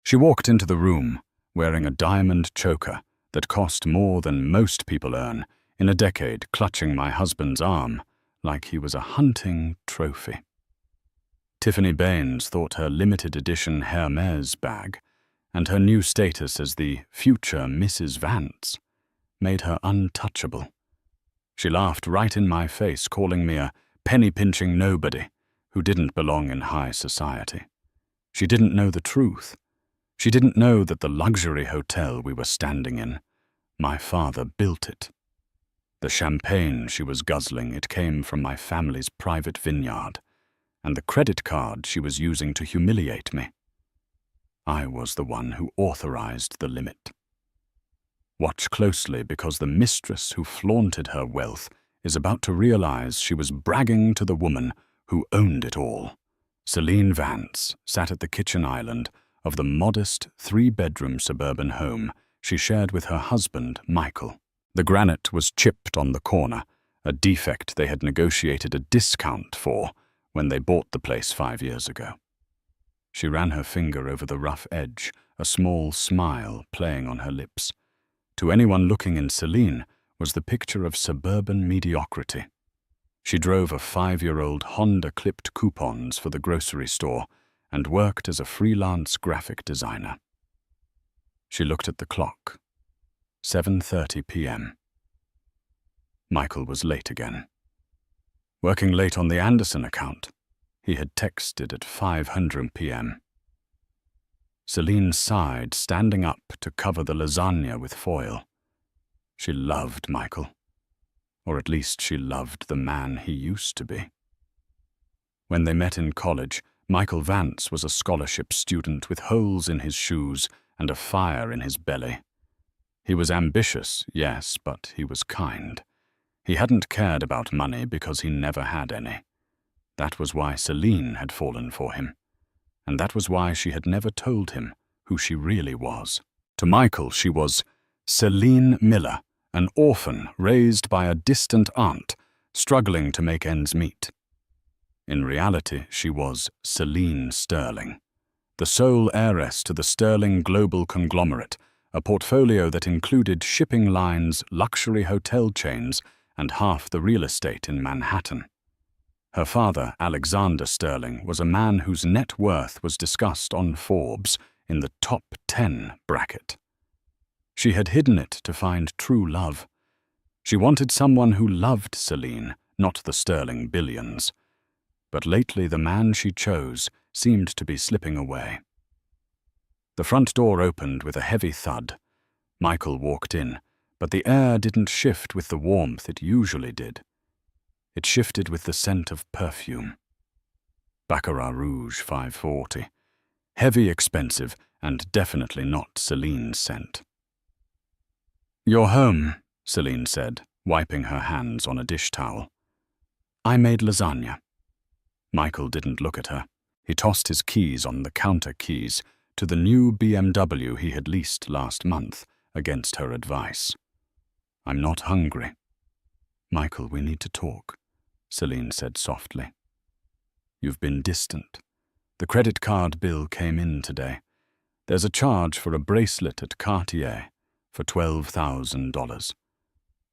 She walked into the room, wearing a diamond choker that cost more than most people earn in a decade, clutching my husband's arm like he was a hunting trophy. Tiffany Baines thought her limited edition Hermes bag and her new status as the future Mrs. Vance made her untouchable. She laughed right in my face, calling me a penny-pinching nobody who didn't belong in high society. She didn't know the truth. She didn't know that the luxury hotel we were standing in, my father built it. The champagne she was guzzling, it came from my family's private vineyard, and the credit card she was using to humiliate me. I was the one who authorized the limit. Watch closely, because the mistress who flaunted her wealth is about to realize she was bragging to the woman who owned it all. Celine Vance sat at the kitchen island of the modest 3-bedroom suburban home she shared with her husband, Michael. The granite was chipped on the corner, a defect they had negotiated a discount for when they bought the place 5 years ago. She ran her finger over the rough edge, a small smile playing on her lips. To anyone looking in Celine was the picture of suburban mediocrity. She drove a 5-year-old Honda clipped coupons for the grocery store and worked as a freelance graphic designer. She looked at the clock. 7:30 p.m. Michael was late again. Working late on the Anderson account, he had texted at 5:00 p.m. Celine sighed, standing up to cover the lasagna with foil. She loved Michael, or at least she loved the man he used to be. When they met in college, Michael Vance was a scholarship student with holes in his shoes and a fire in his belly. He was ambitious, yes, but he was kind. He hadn't cared about money because he never had any. That was why Celine had fallen for him, and that was why she had never told him who she really was. To Michael, she was Celine Miller, an orphan raised by a distant aunt, struggling to make ends meet. In reality, she was Celine Sterling, the sole heiress to the Sterling global conglomerate, a portfolio that included shipping lines, luxury hotel chains, and half the real estate in Manhattan. Her father, Alexander Sterling, was a man whose net worth was discussed on Forbes in the top 10 bracket. She had hidden it to find true love. She wanted someone who loved Celine, not the Sterling billions. But lately the man she chose seemed to be slipping away. The front door opened with a heavy thud. Michael walked in, but the air didn't shift with the warmth it usually did. It shifted with the scent of perfume. Baccarat Rouge 540. Heavy, expensive, and definitely not Celine's scent. "You're home," Celine said, wiping her hands on a dish towel. "I made lasagna." Michael didn't look at her. He tossed his keys on the counter keys to the new BMW he had leased last month, against her advice. "I'm not hungry." "Michael, we need to talk," Celine said softly. "You've been distant. The credit card bill came in today. There's a charge for a bracelet at Cartier for $12,000.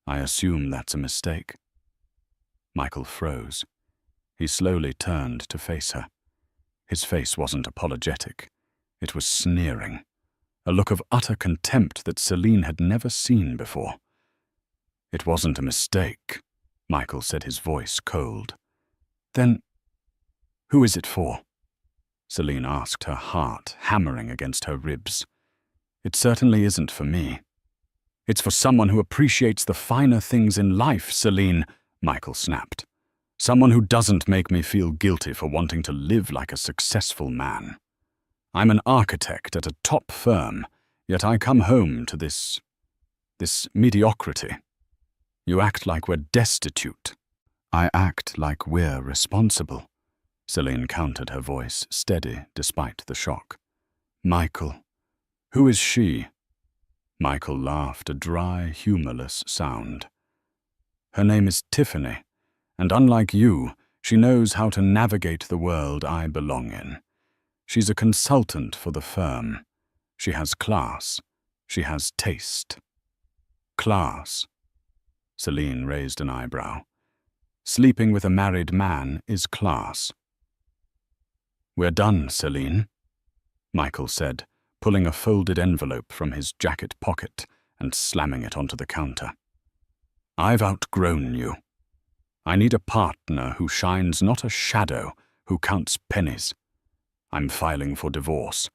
I assume that's a mistake." Michael froze. He slowly turned to face her. His face wasn't apologetic. It was sneering, a look of utter contempt that Celine had never seen before. "It wasn't a mistake," Michael said, his voice cold. "Then, who is it for?" Celine asked, her heart hammering against her ribs. "It certainly isn't for me." "It's for someone who appreciates the finer things in life, Celine," Michael snapped. "Someone who doesn't make me feel guilty for wanting to live like a successful man. I'm an architect at a top firm, yet I come home to this mediocrity. You act like we're destitute." "I act like we're responsible," Celine countered, her voice steady despite the shock. "Michael, who is she?" Michael laughed, a dry, humorless sound. "Her name is Tiffany, and unlike you, she knows how to navigate the world I belong in. She's a consultant for the firm. She has class. She has taste. Class. Celine raised an eyebrow. Sleeping with a married man is class. We're done, Celine, Michael said, pulling a folded envelope from his jacket pocket and slamming it onto the counter. I've outgrown you. I need a partner who shines not a shadow, who counts pennies. I'm filing for divorce,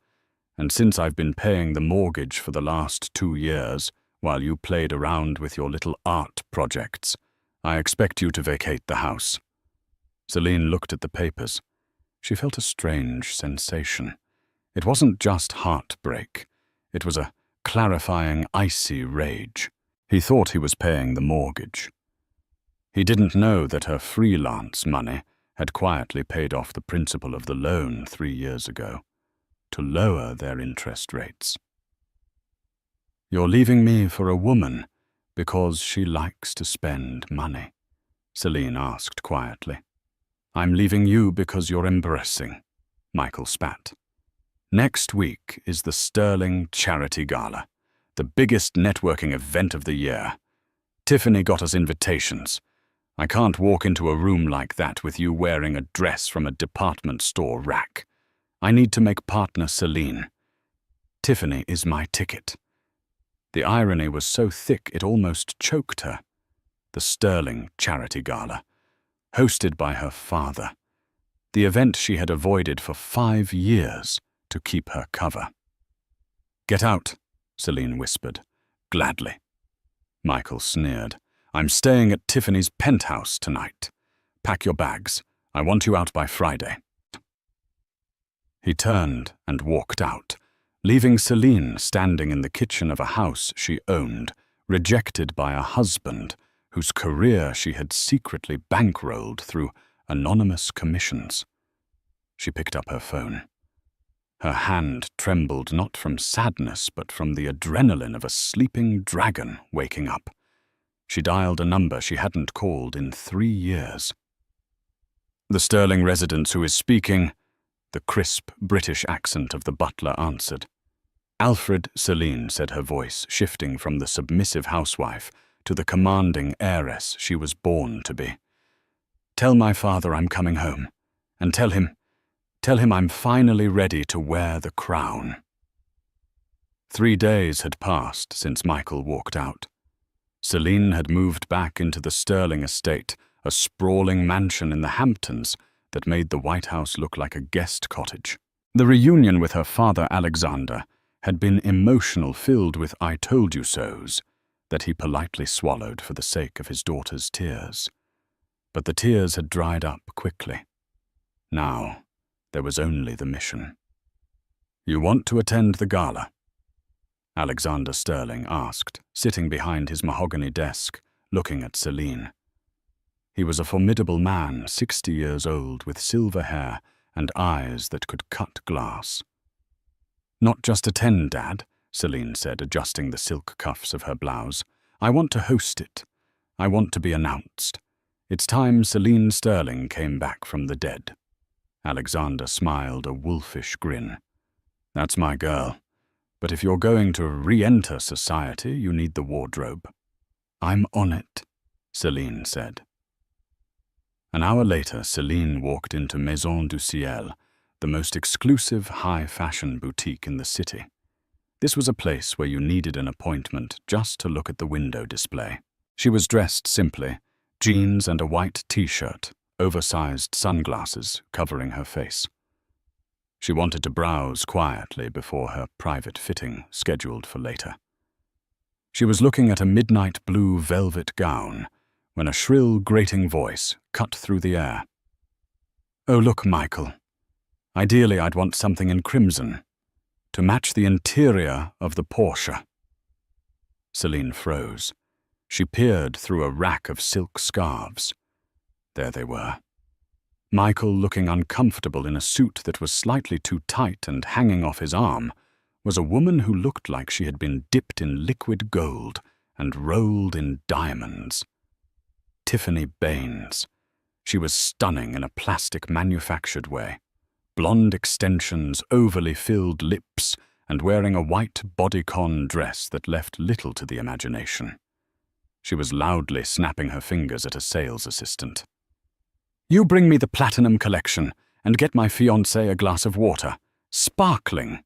and since I've been paying the mortgage for the last 2 years, while you played around with your little art projects, I expect you to vacate the house. Celine looked at the papers. She felt a strange sensation. It wasn't just heartbreak. It was a clarifying, icy rage. He thought he was paying the mortgage. He didn't know that her freelance money had quietly paid off the principal of the loan 3 years ago, to lower their interest rates. You're leaving me for a woman because she likes to spend money, Celine asked quietly. I'm leaving you because you're embarrassing, Michael spat. Next week is the Sterling Charity Gala, the biggest networking event of the year. Tiffany got us invitations. I can't walk into a room like that with you wearing a dress from a department store rack. I need to make partner Celine. Tiffany is my ticket. The irony was so thick it almost choked her. The Sterling Charity Gala, hosted by her father. The event she had avoided for 5 years to keep her cover. Get out, Celine whispered. Gladly. Michael sneered. I'm staying at Tiffany's penthouse tonight. Pack your bags. I want you out by Friday. He turned and walked out, leaving Celine standing in the kitchen of a house she owned, rejected by a husband whose career she had secretly bankrolled through anonymous commissions. She picked up her phone. Her hand trembled not from sadness but from the adrenaline of a sleeping dragon waking up. She dialed a number she hadn't called in 3 years. The Sterling residence who is speaking, the crisp British accent of the butler answered. Alfred, Celine said, her voice shifting from the submissive housewife to the commanding heiress she was born to be. Tell my father I'm coming home, and tell him I'm finally ready to wear the crown. 3 days had passed since Michael walked out. Celine had moved back into the Sterling estate, a sprawling mansion in the Hamptons that made the White House look like a guest cottage. The reunion with her father Alexander had been emotional, filled with I told you so's that he politely swallowed for the sake of his daughter's tears. But the tears had dried up quickly. Now, there was only the mission. You want to attend the gala? Alexander Sterling asked, sitting behind his mahogany desk, looking at Celine. He was a formidable man, 60 years old, with silver hair and eyes that could cut glass. Not just attend, Dad, Celine said, adjusting the silk cuffs of her blouse. I want to host it. I want to be announced. It's time Celine Sterling came back from the dead. Alexander smiled a wolfish grin. That's my girl. But if you're going to re-enter society, you need the wardrobe. I'm on it, Celine said. An hour later, Celine walked into Maison du Ciel, the most exclusive high-fashion boutique in the city. This was a place where you needed an appointment just to look at the window display. She was dressed simply, jeans and a white t-shirt, oversized sunglasses covering her face. She wanted to browse quietly before her private fitting scheduled for later. She was looking at a midnight blue velvet gown when a shrill, grating voice cut through the air. Oh, look, Michael. Ideally, I'd want something in crimson, to match the interior of the Porsche. Celine froze. She peered through a rack of silk scarves. There they were. Michael, looking uncomfortable in a suit that was slightly too tight and hanging off his arm, was a woman who looked like she had been dipped in liquid gold and rolled in diamonds. Tiffany Baines. She was stunning in a plastic manufactured way. Blonde extensions, overly filled lips, and wearing a white bodycon dress that left little to the imagination. She was loudly snapping her fingers at a sales assistant. "You bring me the platinum collection and get my fiancé a glass of water. Sparkling,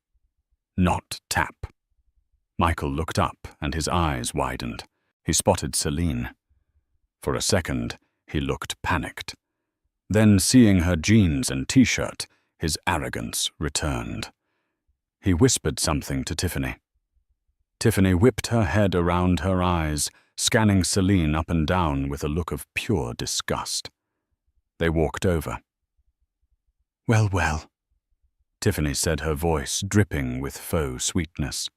not tap." Michael looked up and his eyes widened. He spotted Celine. For a second, he looked panicked. Then, seeing her jeans and t-shirt, his arrogance returned. He whispered something to Tiffany. Tiffany whipped her head around her eyes, scanning Celine up and down with a look of pure disgust. They walked over. "Well, well," Tiffany said, her voice dripping with faux sweetness.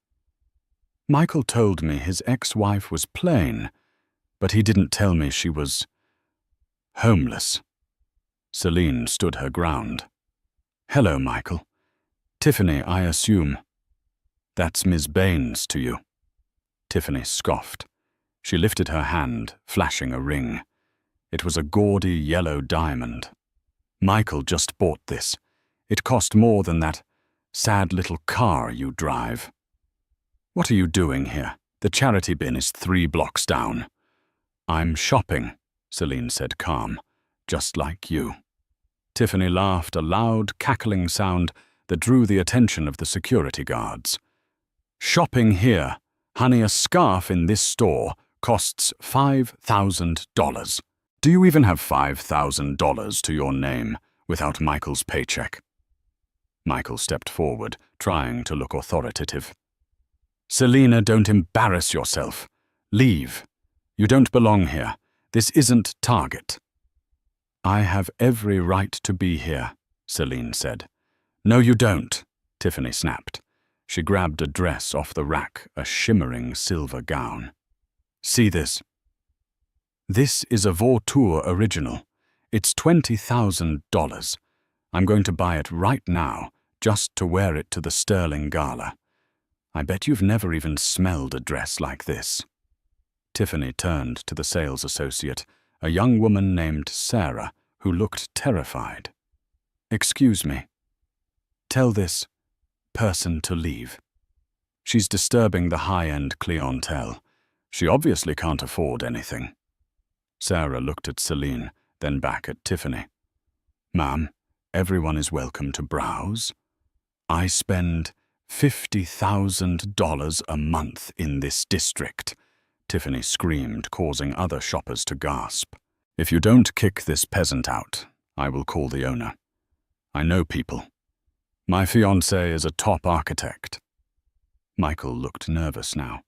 "Michael told me his ex-wife was plain, but he didn't tell me she was homeless." Celine stood her ground. "Hello, Michael. Tiffany, I assume." "That's Miss Baines to you." Tiffany scoffed. She lifted her hand, flashing a ring. It was a gaudy yellow diamond. "Michael just bought this. It cost more than that sad little car you drive." "What are you doing here? The charity bin is 3 blocks down." "I'm shopping," Celine said, calm. "Just like you." Tiffany laughed, a loud, cackling sound that drew the attention of the security guards. "Shopping here? Honey, a scarf in this store costs $5,000. Do you even have $5,000 to your name without Michael's paycheck?" Michael stepped forward, trying to look authoritative. "Selena, don't embarrass yourself. Leave. You don't belong here. This isn't Target." "I have every right to be here," Celine said. "No, you don't," Tiffany snapped. She grabbed a dress off the rack, a shimmering silver gown. "See this? This is a Vautour original. It's $20,000. I'm going to buy it right now, just to wear it to the Sterling Gala. I bet you've never even smelled a dress like this." Tiffany turned to the sales associate, a young woman named Sarah, who looked terrified. "Excuse me. Tell this person to leave. She's disturbing the high-end clientele. She obviously can't afford anything." Sarah looked at Celine, then back at Tiffany. "Ma'am, everyone is welcome to browse. I spend $50,000 a month in this district," Tiffany screamed, causing other shoppers to gasp. "If you don't kick this peasant out, I will call the owner. I know people. My fiancé is a top architect." Michael looked nervous now.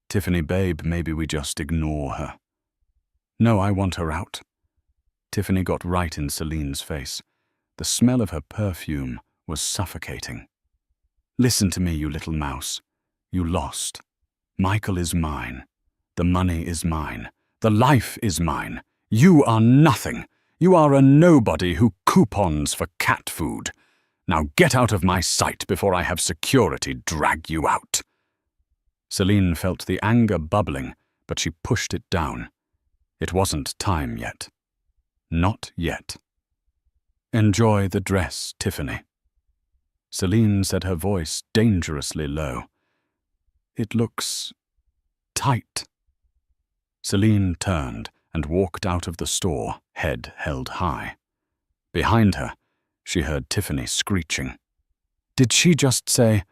"Tiffany, babe, maybe we just ignore her." "No, I want her out." Tiffany got right in Celine's face. The smell of her perfume was suffocating. "Listen to me, you little mouse. You lost. Michael is mine. The money is mine. The life is mine. You are nothing. You are a nobody who coupons for cat food. Now get out of my sight before I have security drag you out." Celine felt the anger bubbling, but she pushed it down. It wasn't time yet. Not yet. "Enjoy the dress, Tiffany." Celine said, her voice dangerously low. "It looks tight." Celine turned and walked out of the store, head held high. Behind her, she heard Tiffany screeching. "Did she just say,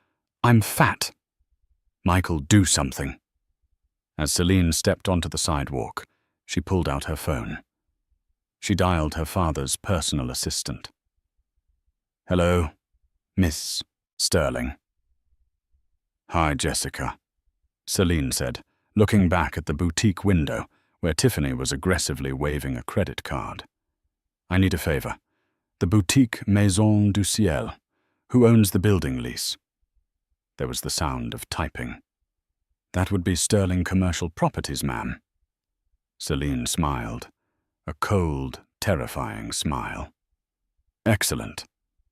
'I'm fat'? Michael, do something." As Celine stepped onto the sidewalk, she pulled out her phone. She dialed her father's personal assistant. "Hello, Miss Sterling." "Hi, Jessica," Celine said, looking back at the boutique window where Tiffany was aggressively waving a credit card. "I need a favor. The boutique Maison du Ciel. Who owns the building lease?" There was the sound of typing. "That would be Sterling Commercial Properties, ma'am." Celine smiled, a cold, terrifying smile. "Excellent.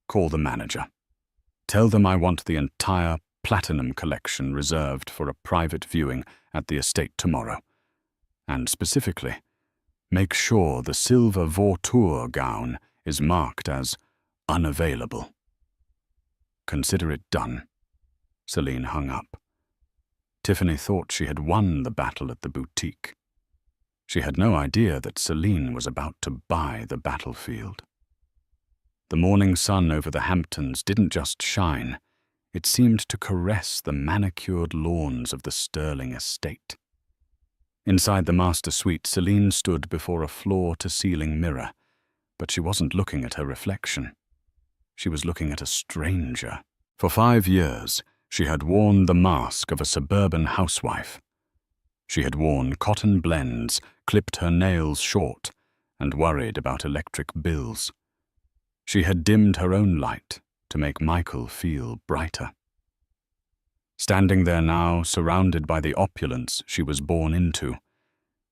Call the manager. Tell them I want the entire platinum collection reserved for a private viewing at the estate tomorrow. And specifically, make sure the silver Vautour gown is marked as unavailable." "Consider it done." Celine hung up. Tiffany thought she had won the battle at the boutique. She had no idea that Celine was about to buy the battlefield. The morning sun over the Hamptons didn't just shine, it seemed to caress the manicured lawns of the Sterling estate. Inside the master suite, Celine stood before a floor-to-ceiling mirror, but she wasn't looking at her reflection. She was looking at a stranger. For 5 years, she had worn the mask of a suburban housewife. She had worn cotton blends, clipped her nails short, and worried about electric bills. She had dimmed her own light to make Michael feel brighter. Standing there now, surrounded by the opulence she was born into,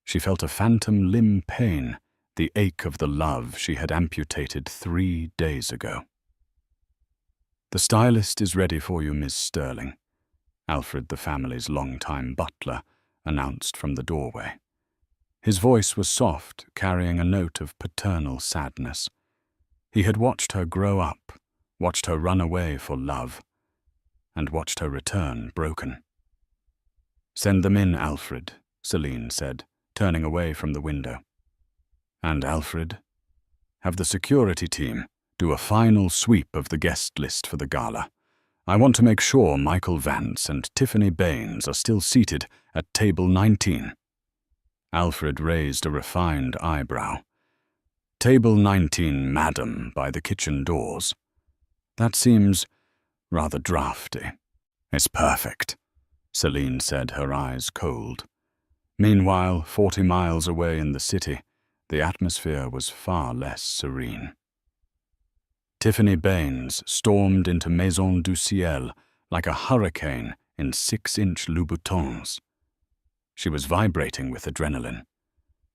she felt a phantom limb pain, the ache of the love she had amputated 3 days ago. "The stylist is ready for you, Miss Sterling," Alfred, the family's longtime butler, announced from the doorway. His voice was soft, carrying a note of paternal sadness. He had watched her grow up, watched her run away for love, and watched her return broken. "Send them in, Alfred," Celine said, turning away from the window. "And Alfred, have the security team do a final sweep of the guest list for the gala. I want to make sure Michael Vance and Tiffany Baines are still seated at table 19. Alfred raised a refined eyebrow. "Table 19, madam, by the kitchen doors. That seems rather drafty." "It's perfect," Celine said, her eyes cold. Meanwhile, 40 miles away in the city, the atmosphere was far less serene. Tiffany Baines stormed into Maison du Ciel like a hurricane in 6-inch Louboutins. She was vibrating with adrenaline.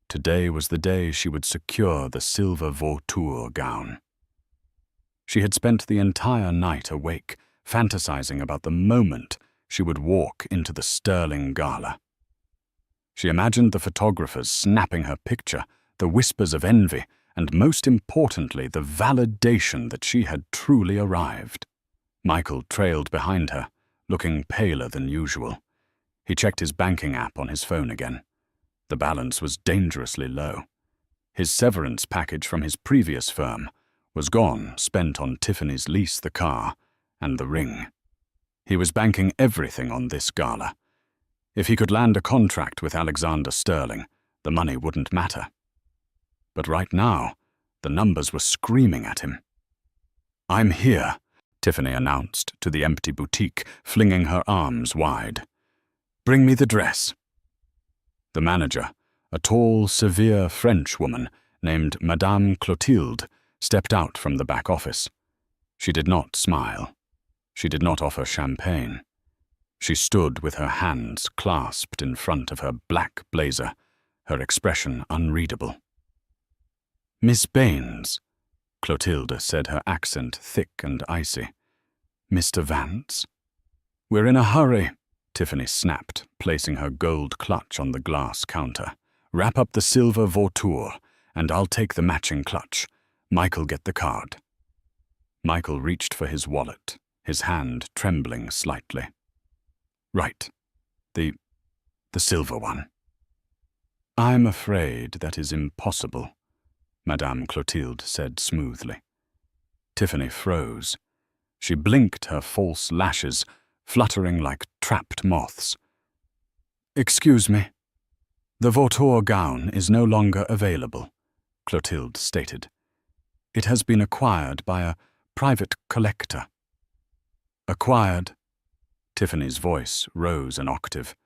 Today was the day she would secure the silver vautour gown. She had spent the entire night awake, fantasizing about the moment she would walk into the Sterling gala. She imagined the photographers snapping her picture, the whispers of envy, and most importantly, the validation that she had truly arrived. Michael trailed behind her, looking paler than usual. He checked his banking app on his phone again. The balance was dangerously low. His severance package from his previous firm was gone, spent on Tiffany's lease, the car, and the ring. He was banking everything on this gala. If he could land a contract with Alexander Sterling, the money wouldn't matter. But right now, the numbers were screaming at him. "I'm here," Tiffany announced to the empty boutique, flinging her arms wide. "Bring me the dress." The manager, a tall, severe French woman named Madame Clotilde, stepped out from the back office. She did not smile. She did not offer champagne. She stood with her hands clasped in front of her black blazer, her expression unreadable. "Miss Baines," Clotilde said, her accent thick and icy. "Mr. Vance?" "We're in a hurry," Tiffany snapped, placing her gold clutch on the glass counter. "Wrap up the silver vautour, and I'll take the matching clutch. Michael, get the card." Michael reached for his wallet, his hand trembling slightly. "Right. The silver one." "I'm afraid that is impossible," Madame Clotilde said smoothly. Tiffany froze. She blinked her false lashes, fluttering like trapped moths. "Excuse me. The vautour gown is no longer available," Clotilde stated. "It has been acquired by a private collector." "Acquired?" Tiffany's voice rose an octave.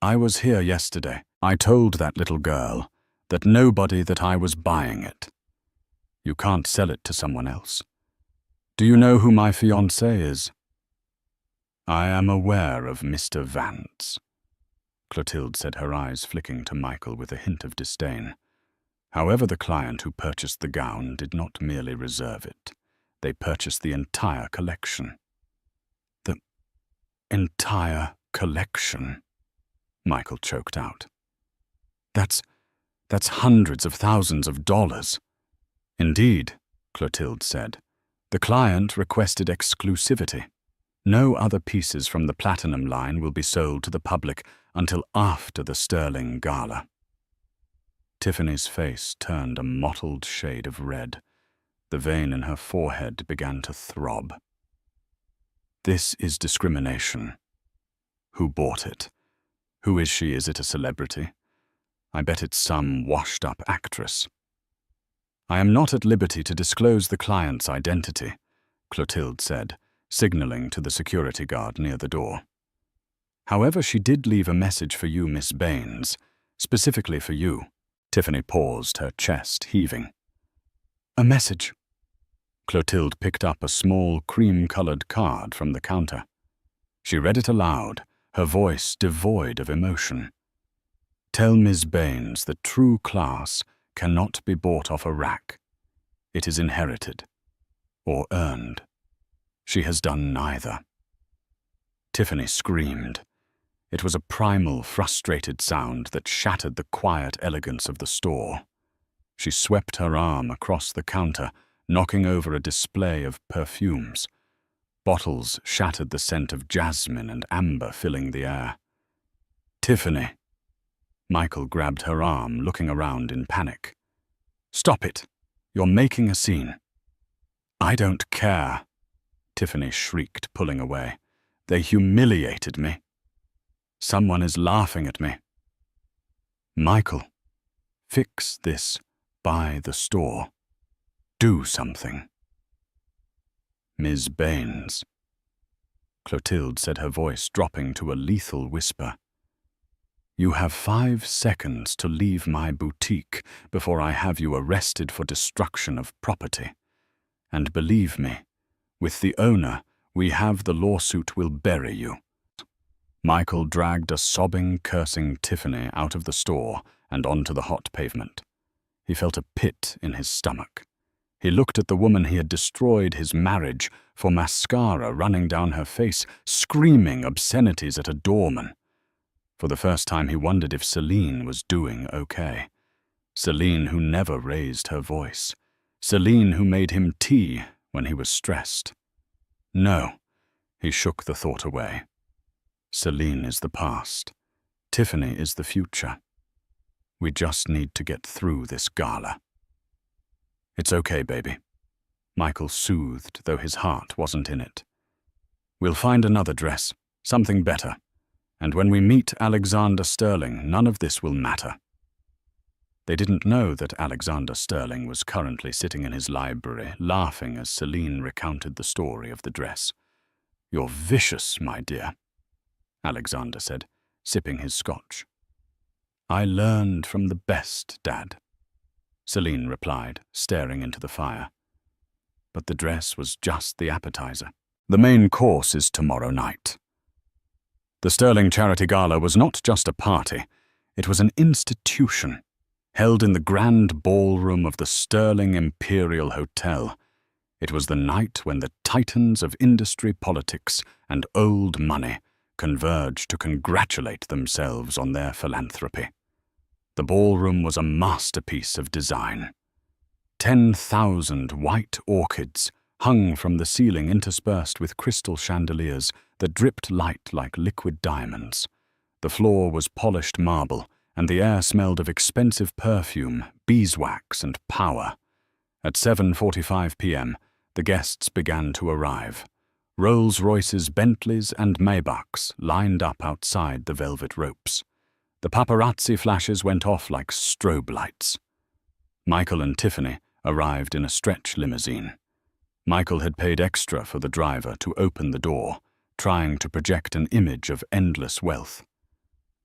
"I was here yesterday. I told that little girl that nobody that I was buying it. You can't sell it to someone else. Do you know who my fiancé is?" "I am aware of Mr. Vance," Clotilde said, her eyes flicking to Michael with a hint of disdain. However, the client who purchased the gown did not merely reserve it. They purchased the entire collection. "The entire collection," Michael choked out. That's hundreds of thousands of dollars." "Indeed," Clotilde said. "The client requested exclusivity. No other pieces from the platinum line will be sold to the public until after the sterling gala. Tiffany's face turned a mottled shade of red. The vein in her forehead began to throb. This is discrimination. Who bought it? Who is she? Is it a celebrity? I bet it's some washed-up actress. I am not at liberty to disclose the client's identity, Clotilde said, signaling to the security guard near the door. However, she did leave a message for you, Miss Baines, specifically for you. Tiffany paused, her chest heaving. A message? Clotilde picked up a small cream-colored card from the counter. She read it aloud, her voice devoid of emotion. Tell Miss Baines that true class cannot be bought off a rack. It is inherited, or earned. She has done neither. Tiffany screamed. It was a primal, frustrated sound that shattered the quiet elegance of the store. She swept her arm across the counter, knocking over a display of perfumes. Bottles shattered, the scent of jasmine and amber filling the air. Tiffany. Michael grabbed her arm, looking around in panic. Stop it. You're making a scene. I don't care, Tiffany shrieked, pulling away. They humiliated me. Someone is laughing at me. Michael, fix this by the store. Do something. Ms. Baines. Clotilde said, her voice dropping to a lethal whisper. You have 5 seconds to leave my boutique before I have you arrested for destruction of property. And believe me, with the owner, we have the lawsuit will bury you. Michael dragged a sobbing, cursing Tiffany out of the store and onto the hot pavement. He felt a pit in his stomach. He looked at the woman he had destroyed his marriage for, mascara running down her face, screaming obscenities at a doorman. For the first time he wondered if Celine was doing okay. Celine who never raised her voice. Celine who made him tea when he was stressed. No, he shook the thought away. Celine is the past. Tiffany is the future. We just need to get through this gala. It's okay, baby. Michael soothed, though his heart wasn't in it. We'll find another dress, something better. And when we meet Alexander Sterling, none of this will matter. They didn't know that Alexander Sterling was currently sitting in his library, laughing as Celine recounted the story of the dress. You're vicious, my dear, Alexander said, sipping his scotch. I learned from the best, Dad, Celine replied, staring into the fire. But the dress was just the appetizer. The main course is tomorrow night. The Sterling Charity Gala was not just a party, it was an institution, held in the grand ballroom of the Sterling Imperial Hotel. It was the night when the titans of industry, politics, and old money converged to congratulate themselves on their philanthropy. The ballroom was a masterpiece of design. 10,000 white orchids hung from the ceiling, interspersed with crystal chandeliers that dripped light like liquid diamonds. The floor was polished marble, and the air smelled of expensive perfume, beeswax, and power. At 7:45 p.m., the guests began to arrive. Rolls-Royces, Bentleys, and Maybachs lined up outside the velvet ropes. The paparazzi flashes went off like strobe lights. Michael and Tiffany arrived in a stretch limousine. Michael had paid extra for the driver to open the door, trying to project an image of endless wealth.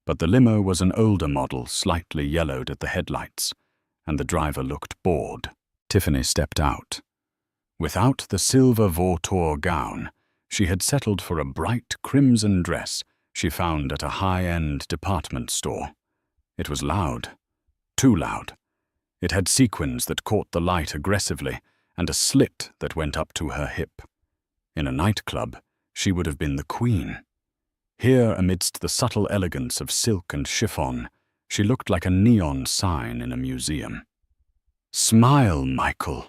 But the limo was an older model, slightly yellowed at the headlights, and the driver looked bored. Tiffany stepped out. Without the silver vautour gown, she had settled for a bright crimson dress she found at a high-end department store. It was loud, too loud. It had sequins that caught the light aggressively, and a slit that went up to her hip. In a nightclub, she would have been the queen. Here, amidst the subtle elegance of silk and chiffon, she looked like a neon sign in a museum. Smile, Michael,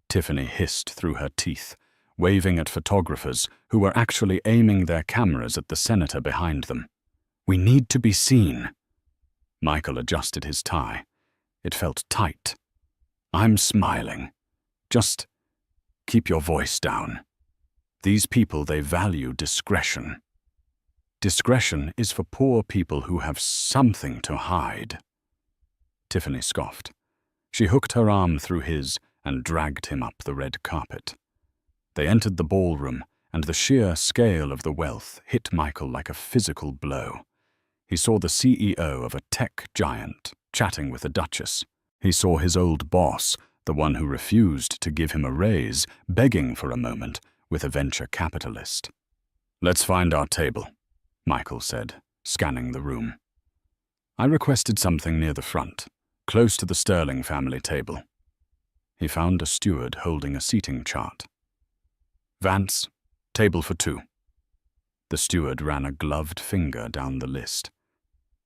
Tiffany hissed through her teeth, waving at photographers who were actually aiming their cameras at the senator behind them. "We need to be seen." Michael adjusted his tie. It felt tight. "I'm smiling. Just keep your voice down. These people, they value discretion. Discretion is for poor people who have something to hide." Tiffany scoffed. She hooked her arm through his and dragged him up the red carpet. They entered the ballroom, and the sheer scale of the wealth hit Michael like a physical blow. He saw the CEO of a tech giant chatting with a duchess. He saw his old boss, the one who refused to give him a raise, begging for a moment with a venture capitalist. "Let's find our table," Michael said, scanning the room. "I requested something near the front, close to the Sterling family table." He found a steward holding a seating chart. "Vance, table for 2. The steward ran a gloved finger down the list.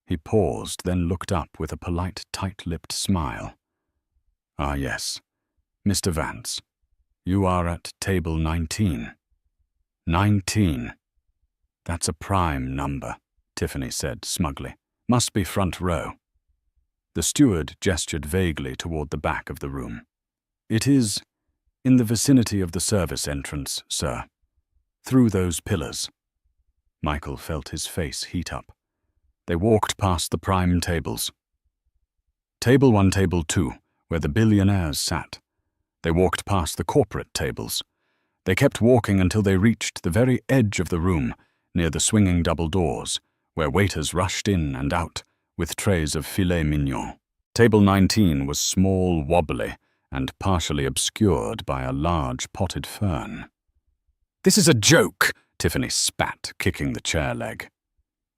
He paused, then looked up with a polite, tight-lipped smile. "Ah, yes. Mr. Vance, you are at table 19. 19. That's a prime number," Tiffany said smugly. "Must be front row." The steward gestured vaguely toward the back of the room. "It is in the vicinity of the service entrance, sir. Through those pillars." Michael felt his face heat up. They walked past the prime tables. Table 1, table 2, where the billionaires sat. They walked past the corporate tables. They kept walking until they reached the very edge of the room, near the swinging double doors, where waiters rushed in and out with trays of filet mignon. Table 19 was small, wobbly, and partially obscured by a large potted fern. "This is a joke," Tiffany spat, kicking the chair leg.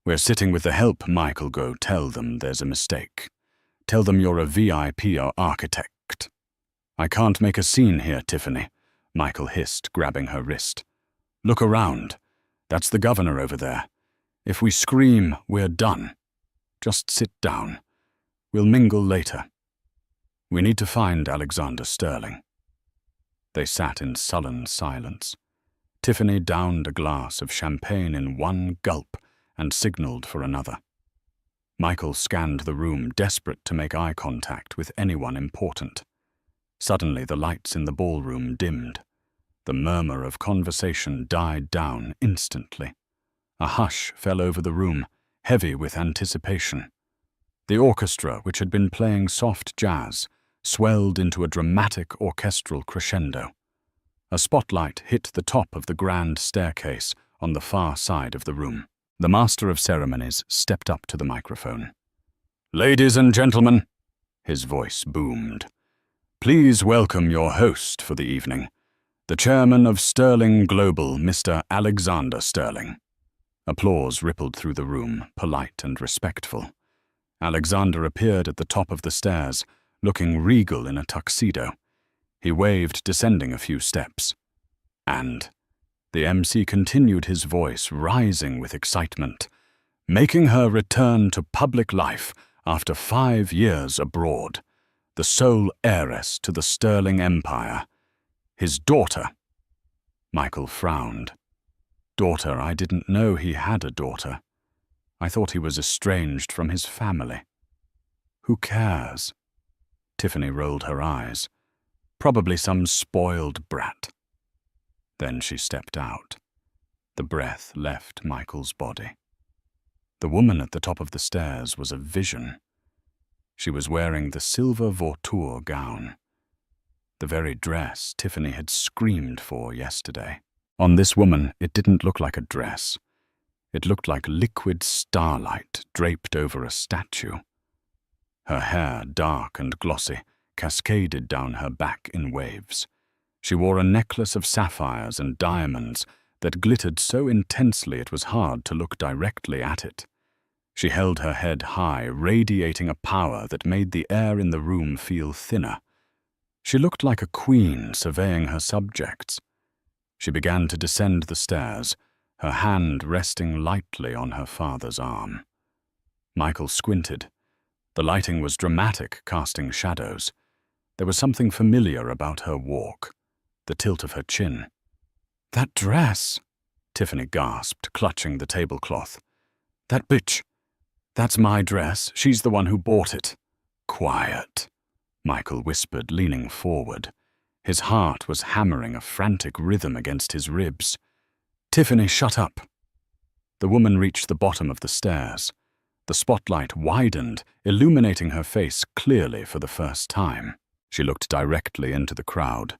"We're sitting with the help, Michael. Go tell them there's a mistake. Tell them you're a VIP or architect." "I can't make a scene here, Tiffany," Michael hissed, grabbing her wrist. "Look around. That's the governor over there. If we scream, we're done. Just sit down. We'll mingle later. We need to find Alexander Sterling." They sat in sullen silence. Tiffany downed a glass of champagne in one gulp and signaled for another. Michael scanned the room, desperate to make eye contact with anyone important. Suddenly, the lights in the ballroom dimmed. The murmur of conversation died down instantly. A hush fell over the room, heavy with anticipation. The orchestra, which had been playing soft jazz, swelled into a dramatic orchestral crescendo. A spotlight hit the top of the grand staircase on the far side of the room. The master of ceremonies stepped up to the microphone. "Ladies and gentlemen," his voice boomed, "please welcome your host for the evening, the chairman of Sterling Global, Mr. Alexander Sterling." Applause rippled through the room, polite and respectful. Alexander appeared at the top of the stairs, looking regal in a tuxedo. He waved, descending a few steps. And the MC continued, his voice rising with excitement, "Making her return to public life after 5 years abroad, the sole heiress to the Sterling Empire, his daughter." Michael frowned. "Daughter? I didn't know he had a daughter. I thought he was estranged from his family." "Who cares?" Tiffany rolled her eyes. "Probably some spoiled brat." Then she stepped out. The breath left Michael's body. The woman at the top of the stairs was a vision. She was wearing the silver vautour gown, the very dress Tiffany had screamed for yesterday. On this woman, it didn't look like a dress. It looked like liquid starlight draped over a statue. Her hair, dark and glossy, cascaded down her back in waves. She wore a necklace of sapphires and diamonds that glittered so intensely it was hard to look directly at it. She held her head high, radiating a power that made the air in the room feel thinner. She looked like a queen surveying her subjects. She began to descend the stairs, her hand resting lightly on her father's arm. Michael squinted. The lighting was dramatic, casting shadows. There was something familiar about her walk, the tilt of her chin. That dress, Tiffany gasped, clutching the tablecloth. That bitch. That's my dress. She's the one who bought it. Quiet, Michael whispered, leaning forward. His heart was hammering a frantic rhythm against his ribs. Tiffany, shut up. The woman reached the bottom of the stairs. The spotlight widened, illuminating her face clearly for the first time. She looked directly into the crowd.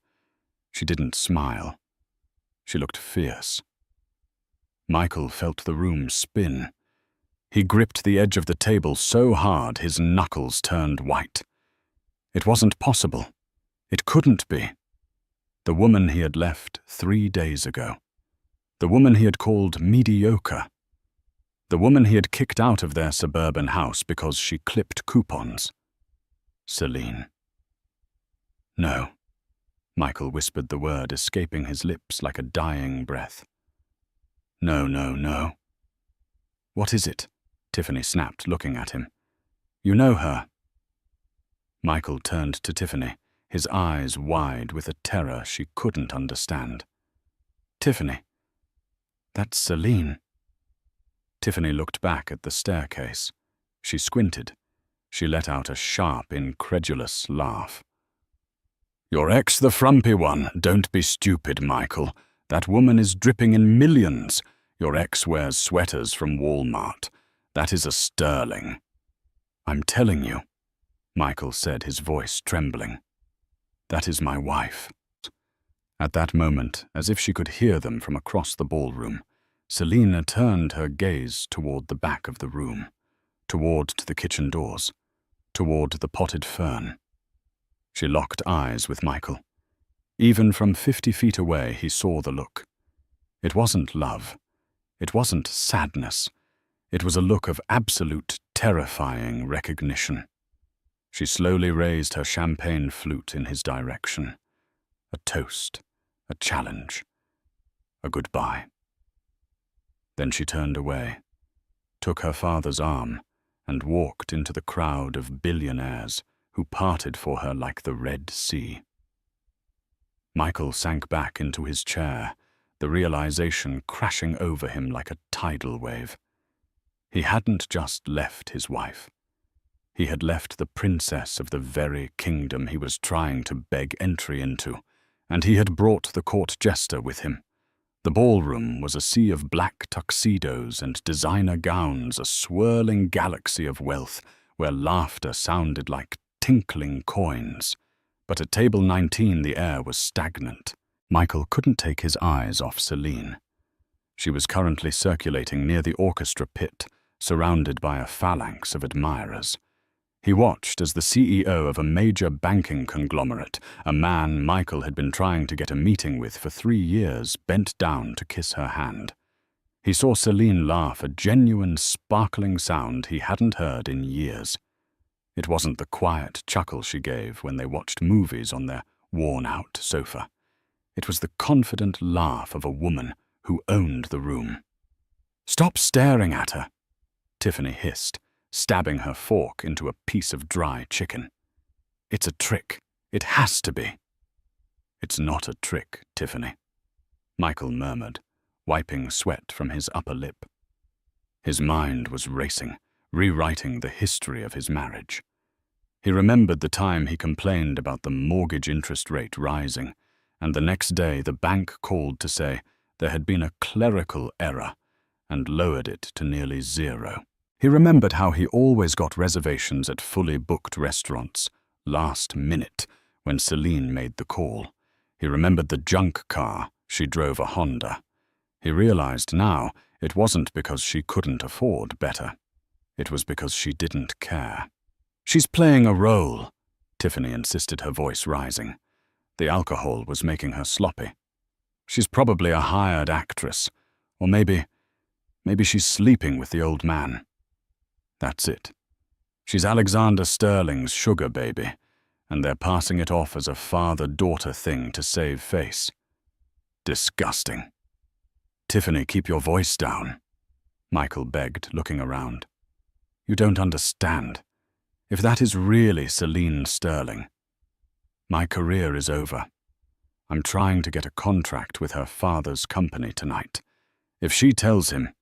She didn't smile. She looked fierce. Michael felt the room spin. He gripped the edge of the table so hard his knuckles turned white. It wasn't possible. It couldn't be. The woman he had left 3 days ago. The woman he had called mediocre. The woman he had kicked out of their suburban house because she clipped coupons. Celine. No. Michael whispered the word, escaping his lips like a dying breath. No, no, no. What is it? Tiffany snapped, looking at him. You know her. Michael turned to Tiffany, his eyes wide with a terror she couldn't understand. Tiffany. That's Celine. Tiffany looked back at the staircase. She squinted. She let out a sharp, incredulous laugh. Your ex, the frumpy one. Don't be stupid, Michael. That woman is dripping in millions. Your ex wears sweaters from Walmart. That is a sterling. I'm telling you, Michael said, his voice trembling. That is my wife. At that moment, as if she could hear them from across the ballroom, Selina turned her gaze toward the back of the room, toward the kitchen doors, toward the potted fern. She locked eyes with Michael. Even from 50 feet away, he saw the look. It wasn't love. It wasn't sadness. It was a look of absolute, terrifying recognition. She slowly raised her champagne flute in his direction. A toast, a challenge, a goodbye. Then she turned away, took her father's arm, and walked into the crowd of billionaires who parted for her like the Red Sea. Michael sank back into his chair, the realization crashing over him like a tidal wave. He hadn't just left his wife. He had left the princess of the very kingdom he was trying to beg entry into, and he had brought the court jester with him. The ballroom was a sea of black tuxedos and designer gowns, a swirling galaxy of wealth where laughter sounded like tinkling coins. But at table 19 the air was stagnant. Michael couldn't take his eyes off Celine. She was currently circulating near the orchestra pit, surrounded by a phalanx of admirers. He watched as the CEO of a major banking conglomerate, a man Michael had been trying to get a meeting with for 3 years, bent down to kiss her hand. He saw Celine laugh, a genuine, sparkling sound he hadn't heard in years. It wasn't the quiet chuckle she gave when they watched movies on their worn-out sofa. It was the confident laugh of a woman who owned the room. "Stop staring at her," Tiffany hissed, stabbing her fork into a piece of dry chicken. "It's a trick. It has to be." "It's not a trick, Tiffany," Michael murmured, wiping sweat from his upper lip. His mind was racing, rewriting the history of his marriage. He remembered the time he complained about the mortgage interest rate rising, and the next day the bank called to say there had been a clerical error and lowered it to nearly 0. He remembered how he always got reservations at fully booked restaurants, last minute, when Celine made the call. He remembered the junk car, she drove a Honda. He realized now it wasn't because she couldn't afford better. It was because she didn't care. "She's playing a role," Tiffany insisted, her voice rising. The alcohol was making her sloppy. "She's probably a hired actress, or maybe she's sleeping with the old man. That's it. She's Alexander Sterling's sugar baby, and they're passing it off as a father-daughter thing to save face. Disgusting." "Tiffany, keep your voice down," Michael begged, looking around. "You don't understand. If that is really Celine Sterling, my career is over. I'm trying to get a contract with her father's company tonight. If she tells him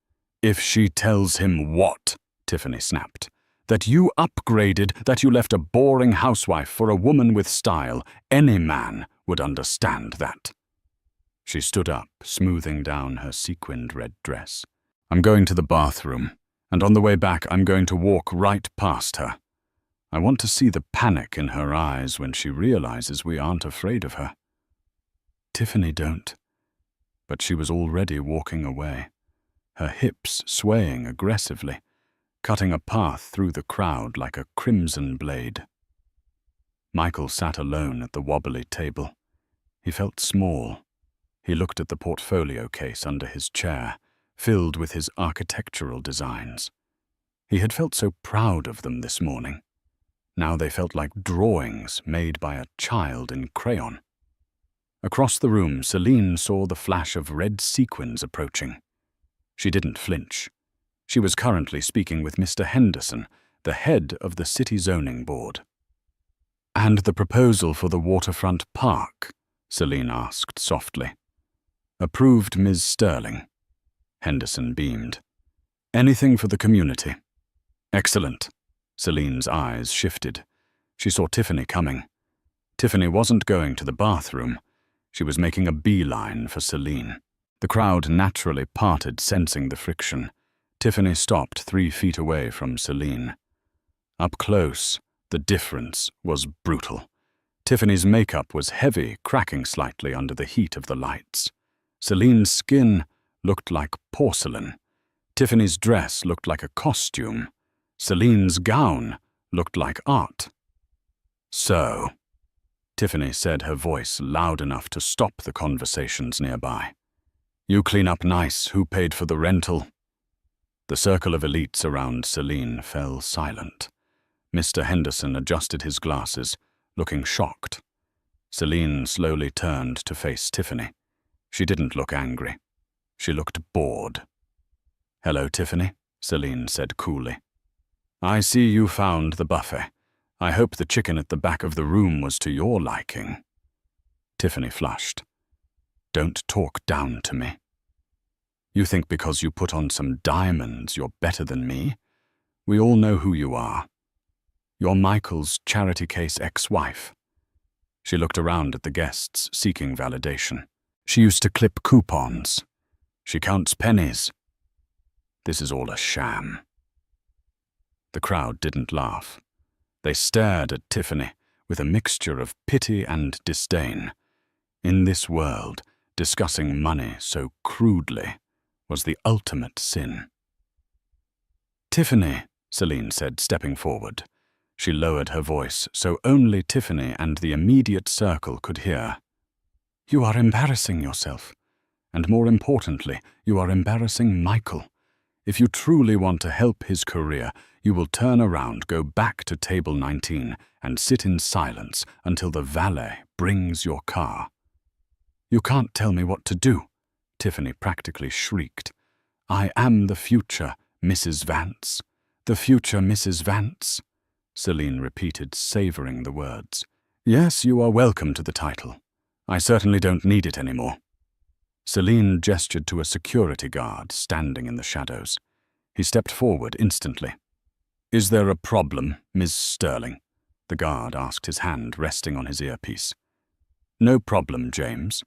what? Tiffany snapped. That you upgraded, that you left a boring housewife for a woman with style, any man would understand that. She stood up, smoothing down her sequined red dress. I'm going to the bathroom, and on the way back I'm going to walk right past her. I want to see the panic in her eyes when she realizes we aren't afraid of her. Tiffany, don't. But she was already walking away, her hips swaying aggressively, cutting a path through the crowd like a crimson blade. Michael sat alone at the wobbly table. He felt small. He looked at the portfolio case under his chair, filled with his architectural designs. He had felt so proud of them this morning. Now they felt like drawings made by a child in crayon. Across the room, Celine saw the flash of red sequins approaching. She didn't flinch. She was currently speaking with Mr. Henderson, the head of the City Zoning Board. "And the proposal for the waterfront park?" Celine asked softly. "Approved, Ms. Sterling." Henderson beamed. "Anything for the community." "Excellent." Celine's eyes shifted. She saw Tiffany coming. Tiffany wasn't going to the bathroom. She was making a beeline for Celine. The crowd naturally parted, sensing the friction. Tiffany stopped 3 feet away from Celine. Up close, the difference was brutal. Tiffany's makeup was heavy, cracking slightly under the heat of the lights. Celine's skin looked like porcelain. Tiffany's dress looked like a costume. Celine's gown looked like art. "So," Tiffany said, her voice loud enough to stop the conversations nearby. "You clean up nice. Who paid for the rental?" The circle of elites around Celine fell silent. Mr. Henderson adjusted his glasses, looking shocked. Celine slowly turned to face Tiffany. She didn't look angry. She looked bored. "Hello, Tiffany," Celine said coolly. "I see you found the buffet. I hope the chicken at the back of the room was to your liking." Tiffany flushed. "Don't talk down to me. You think because you put on some diamonds you're better than me? We all know who you are. You're Michael's charity case ex-wife." She looked around at the guests, seeking validation. "She used to clip coupons. She counts pennies. This is all a sham." The crowd didn't laugh. They stared at Tiffany with a mixture of pity and disdain. In this world, discussing money so crudely was the ultimate sin. "Tiffany," Celine said, stepping forward. She lowered her voice so only Tiffany and the immediate circle could hear. "You are embarrassing yourself. And more importantly, you are embarrassing Michael. If you truly want to help his career, you will turn around, go back to table 19, and sit in silence until the valet brings your car." "You can't tell me what to do," Tiffany practically shrieked. "I am the future, Mrs. Vance. The future Mrs. Vance," Celine repeated, savoring the words. "Yes, you are welcome to the title. I certainly don't need it anymore." Celine gestured to a security guard standing in the shadows. He stepped forward instantly. "Is there a problem, Ms. Sterling?" The guard asked, his hand resting on his earpiece. "No problem, James."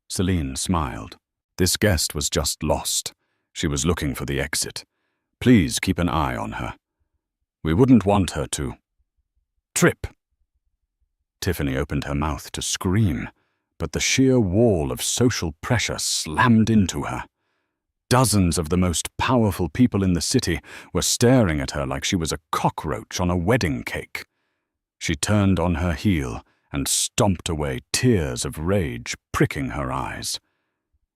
Celine smiled. This guest was just lost. She was looking for the exit. Please keep an eye on her. We wouldn't want her to trip. Tiffany opened her mouth to scream, but the sheer wall of social pressure slammed into her. Dozens of the most powerful people in the city were staring at her like she was a cockroach on a wedding cake. She turned on her heel and stomped away, tears of rage pricking her eyes.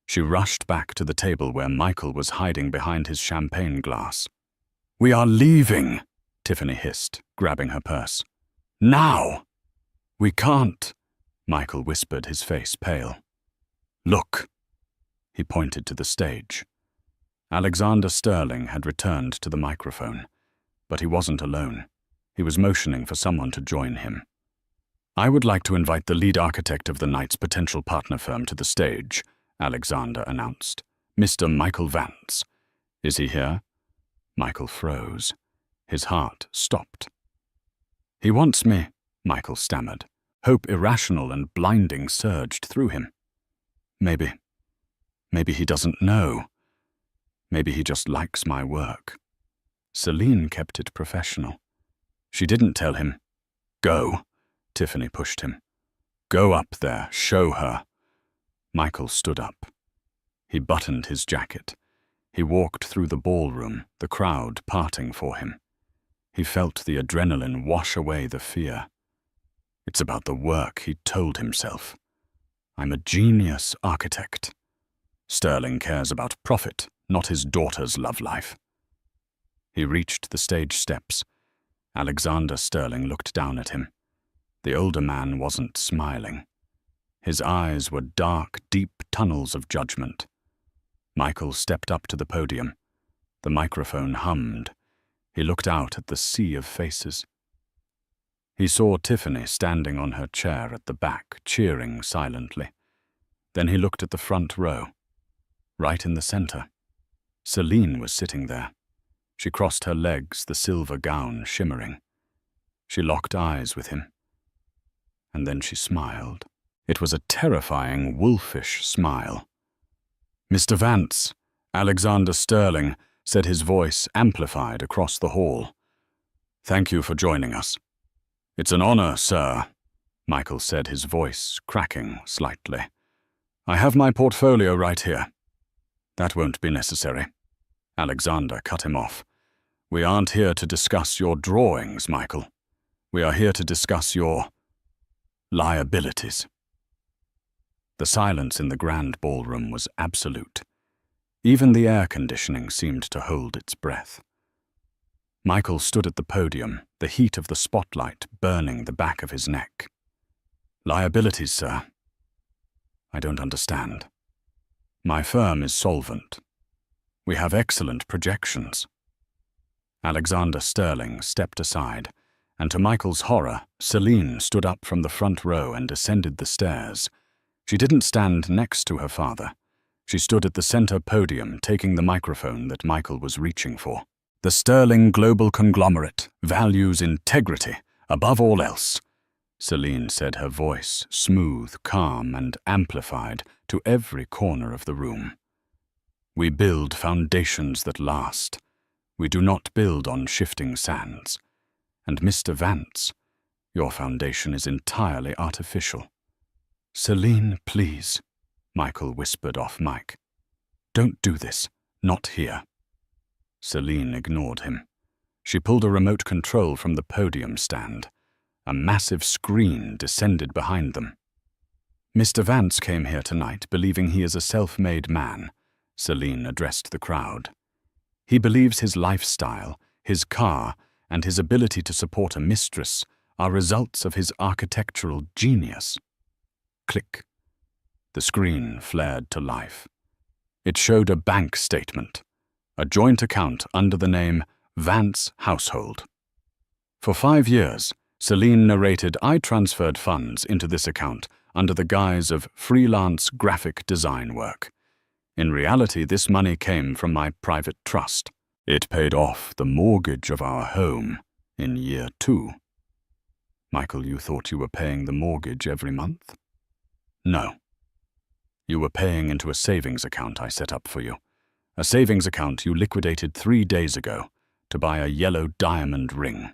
She rushed back to the table where Michael was hiding behind his champagne glass. "We are leaving," Tiffany hissed, grabbing her purse. "Now!" "We can't," Michael whispered, his face pale. "Look." He pointed to the stage. Alexander Sterling had returned to the microphone, but he wasn't alone. He was motioning for someone to join him. I would like to invite the lead architect of the night's potential partner firm to the stage, Alexander announced. Mr. Michael Vance. Is he here? Michael froze. His heart stopped. He wants me, Michael stammered. Hope irrational and blinding surged through him. Maybe he doesn't know. Maybe he just likes my work. Celine kept it professional. She didn't tell him. Go, Tiffany pushed him. Go up there, show her. Michael stood up. He buttoned his jacket. He walked through the ballroom, the crowd parting for him. He felt the adrenaline wash away the fear. It's about the work, he told himself. I'm a genius architect. Sterling cares about profit, not his daughter's love life. He reached the stage steps. Alexander Sterling looked down at him. The older man wasn't smiling. His eyes were dark, deep tunnels of judgment. Michael stepped up to the podium. The microphone hummed. He looked out at the sea of faces. He saw Tiffany standing on her chair at the back, cheering silently. Then he looked at the front row. Right in the center. Celine was sitting there. She crossed her legs, the silver gown shimmering. She locked eyes with him. And then she smiled. It was a terrifying, wolfish smile. Mr. Vance, Alexander Sterling, said, his voice amplified across the hall. Thank you for joining us. It's an honor, sir, Michael said, his voice cracking slightly. I have my portfolio right here. That won't be necessary. Alexander cut him off. We aren't here to discuss your drawings, Michael. We are here to discuss your liabilities. The silence in the grand ballroom was absolute. Even the air conditioning seemed to hold its breath. Michael stood at the podium, the heat of the spotlight burning the back of his neck. Liabilities, sir? I don't understand. My firm is solvent. We have excellent projections. Alexander Sterling stepped aside, and to Michael's horror, Celine stood up from the front row and ascended the stairs. She didn't stand next to her father. She stood at the center podium, taking the microphone that Michael was reaching for. The Sterling global conglomerate values integrity above all else, Celine said, her voice smooth, calm, and amplified to every corner of the room. We build foundations that last. We do not build on shifting sands. And Mr. Vance, your foundation is entirely artificial. Celine, please, Michael whispered off mic. Don't do this. Not here. Celine ignored him. She pulled a remote control from the podium stand. A massive screen descended behind them. Mr. Vance came here tonight believing he is a self-made man, Celine addressed the crowd. He believes his lifestyle, his car, and his ability to support a mistress are results of his architectural genius. Click. The screen flared to life. It showed a bank statement, a joint account under the name Vance Household. For 5 years, Celine narrated, I transferred funds into this account under the guise of freelance graphic design work. In reality, this money came from my private trust. It paid off the mortgage of our home in year 2. Michael, you thought you were paying the mortgage every month? No. You were paying into a savings account I set up for you. A savings account you liquidated 3 days ago to buy a yellow diamond ring.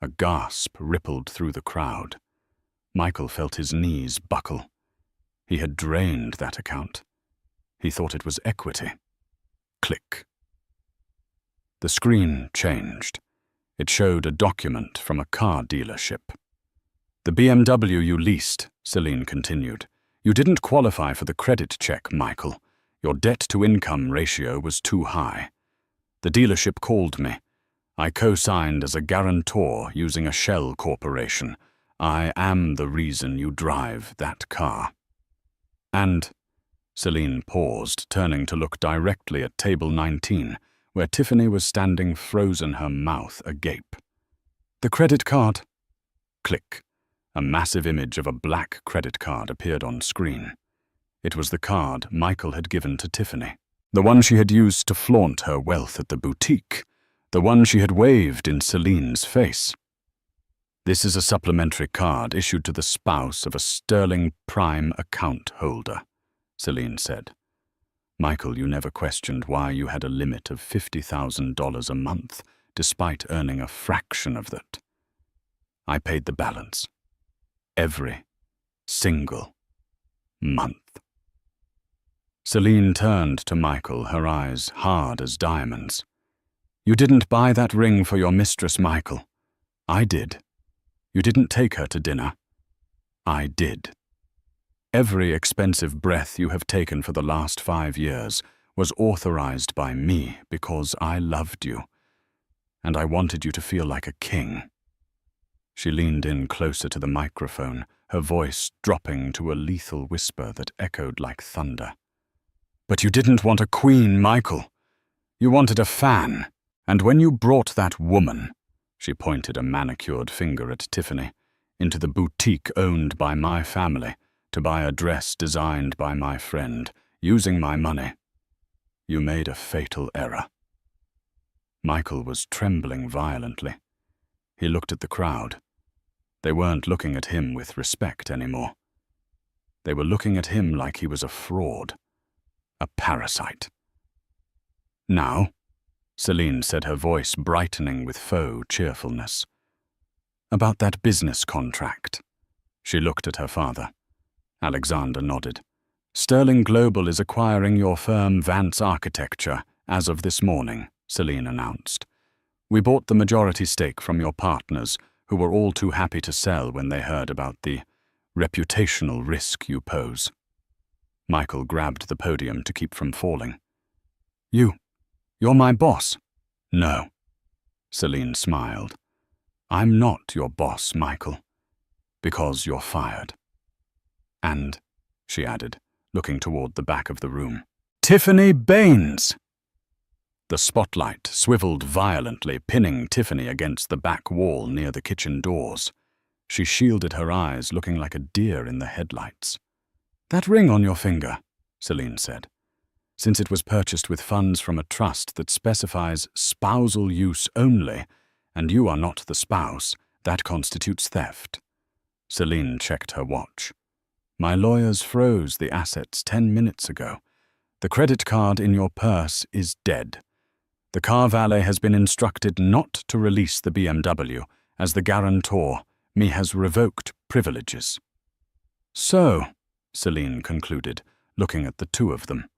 A gasp rippled through the crowd. Michael felt his knees buckle. He had drained that account. He thought it was equity. Click. The screen changed. It showed a document from a car dealership. The BMW you leased, Celine continued. You didn't qualify for the credit check, Michael. Your debt-to-income ratio was too high. The dealership called me. I co-signed as a guarantor using a shell corporation. I am the reason you drive that car. And, Celine paused, turning to look directly at table 19, where Tiffany was standing frozen, her mouth agape. The credit card. Click. A massive image of a black credit card appeared on screen. It was the card Michael had given to Tiffany. The one she had used to flaunt her wealth at the boutique. The one she had waved in Celine's face. "This is a supplementary card issued to the spouse of a Sterling Prime account holder," Celine said. "Michael, you never questioned why you had a limit of $50,000 a month, despite earning a fraction of that. I paid the balance. Every single month." Celine turned to Michael, her eyes hard as diamonds. "You didn't buy that ring for your mistress, Michael. I did. You didn't take her to dinner. I did. Every expensive breath you have taken for the last 5 years was authorized by me because I loved you, and I wanted you to feel like a king." She leaned in closer to the microphone, her voice dropping to a lethal whisper that echoed like thunder. "But you didn't want a queen, Michael. You wanted a fan. And when you brought that woman," she pointed a manicured finger at Tiffany, "into the boutique owned by my family to buy a dress designed by my friend, using my money, you made a fatal error." Michael was trembling violently. He looked at the crowd. They weren't looking at him with respect anymore. They were looking at him like he was a fraud, a parasite. "Now," Celine said, her voice brightening with faux cheerfulness, "about that business contract." She looked at her father. Alexander nodded. "Sterling Global is acquiring your firm Vance Architecture as of this morning," Celine announced. "We bought the majority stake from your partners, who were all too happy to sell when they heard about the reputational risk you pose." Michael grabbed the podium to keep from falling. You're my boss." "No." Celine smiled. "I'm not your boss, Michael, because you're fired. And," she added, looking toward the back of the room, "Tiffany Baines!" The spotlight swiveled violently, pinning Tiffany against the back wall near the kitchen doors. She shielded her eyes, looking like a deer in the headlights. "That ring on your finger," Celine said. "Since it was purchased with funds from a trust that specifies spousal use only, and you are not the spouse, that constitutes theft." Celine checked her watch. "My lawyers froze the assets 10 minutes ago. The credit card in your purse is dead. The car valet has been instructed not to release the BMW, as the guarantor me has revoked privileges." "So," Celine concluded, looking at the two of them.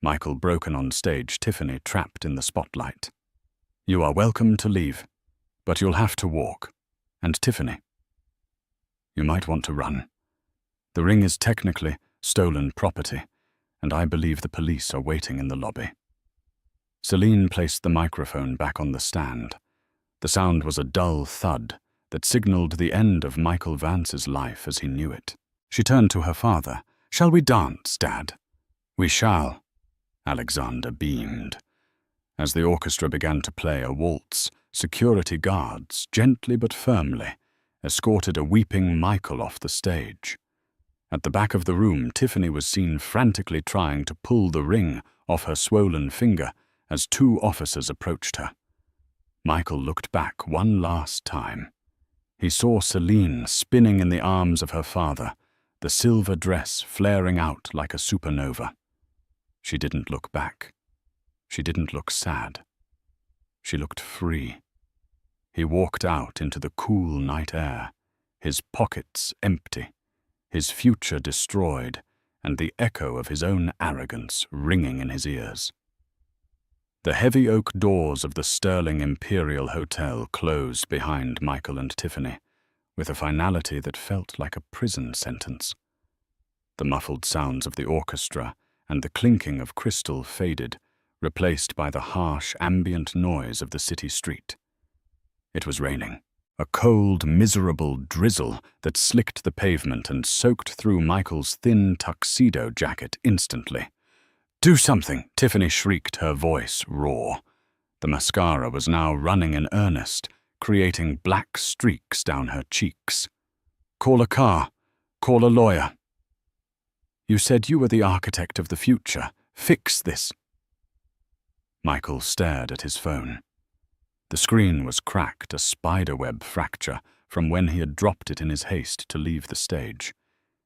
Michael broken on stage, Tiffany trapped in the spotlight. "You are welcome to leave, but you'll have to walk. And Tiffany, you might want to run. The ring is technically stolen property, and I believe the police are waiting in the lobby." Celine placed the microphone back on the stand. The sound was a dull thud that signaled the end of Michael Vance's life as he knew it. She turned to her father. "Shall we dance, Dad?" "We shall." Alexander beamed. As the orchestra began to play a waltz, security guards, gently but firmly, escorted a weeping Michael off the stage. At the back of the room, Tiffany was seen frantically trying to pull the ring off her swollen finger as 2 officers approached her. Michael looked back one last time. He saw Celine spinning in the arms of her father, the silver dress flaring out like a supernova. She didn't look back. She didn't look sad. She looked free. He walked out into the cool night air, his pockets empty, his future destroyed, and the echo of his own arrogance ringing in his ears. The heavy oak doors of the Sterling Imperial Hotel closed behind Michael and Tiffany, with a finality that felt like a prison sentence. The muffled sounds of the orchestra and the clinking of crystal faded, replaced by the harsh ambient noise of the city street. It was raining, a cold, miserable drizzle that slicked the pavement and soaked through Michael's thin tuxedo jacket instantly. "Do something!" Tiffany shrieked, her voice raw. The mascara was now running in earnest, creating black streaks down her cheeks. Call a car. Call a lawyer. You said you were the architect of the future. Fix this. Michael stared at his phone. The screen was cracked, a spiderweb fracture from when he had dropped it in his haste to leave the stage.